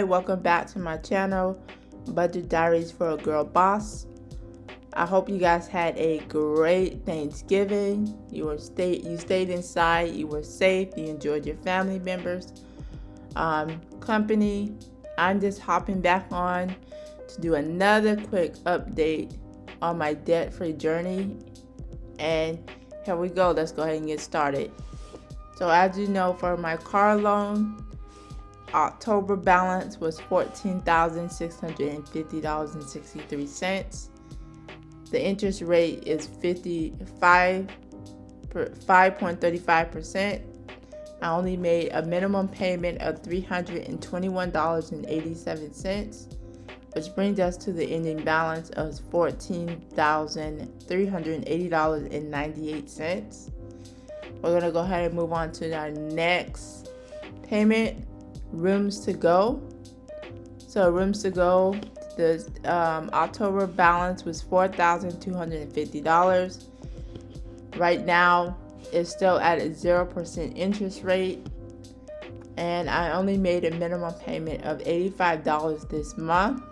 welcome back to my channel, Budget Diaries for a Girl Boss. I hope you guys had a great Thanksgiving. You stayed inside, you were safe, you enjoyed your family members company. I'm just hopping back on to do another quick update on my debt-free journey, and here we go. Let's go ahead and get started. So as you know, for my car loan, October balance was $14,650.63. The interest rate is 5.35%. I only made a minimum payment of $321.87, which brings us to the ending balance of $14,380.98. We're going to go ahead and move on to our next payment, rooms to go. So rooms to go, the October balance was $4,250. Right now, it's still at a 0% interest rate, and I only made a minimum payment of $85 this month.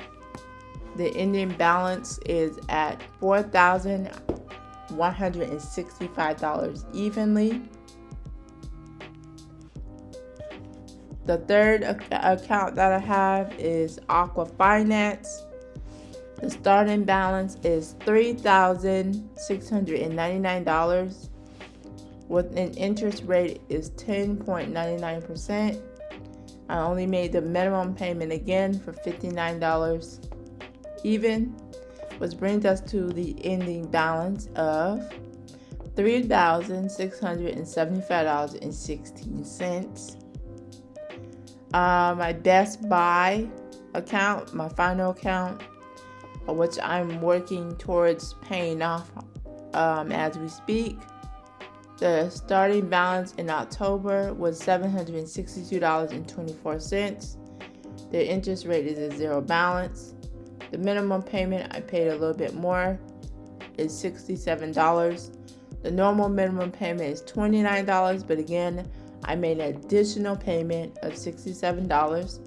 The ending balance is at $4,165 evenly. The third account that I have is Aqua Finance. The starting balance is $3,699 with an interest rate is 10.99%. I only made the minimum payment again for $59 even, which brings us to the ending balance of $3,675.16. My Best Buy account, my final account, which I'm working towards paying off as we speak. The starting balance in October was $762.24. The interest rate is a zero balance. The minimum payment, I paid a little bit more, is $67. The normal minimum payment is $29, but again, I made an additional payment of $67,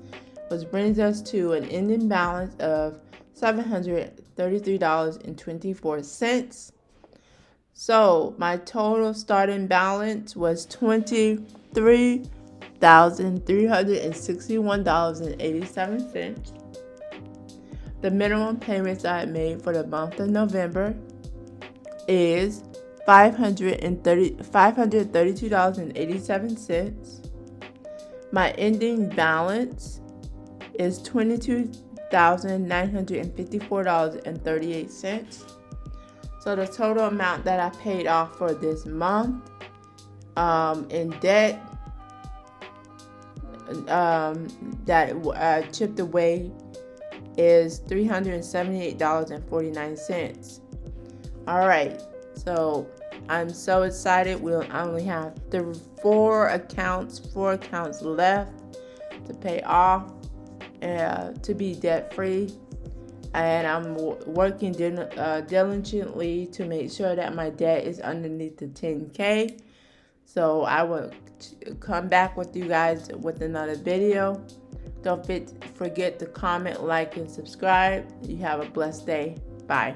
which brings us to an ending balance of $733.24. So my total starting balance was $23,361.87. The minimum payments I made for the month of November is $532.87. My ending balance is $22,954.38. So the total amount that I paid off for this month in debt that chipped away is $378.49. All right, so I'm so excited. I only have four accounts left to pay off to be debt free. And I'm working diligently to make sure that my debt is underneath the 10K. So I will come back with you guys with another video. Don't forget to comment, like, and subscribe. You have a blessed day. Bye.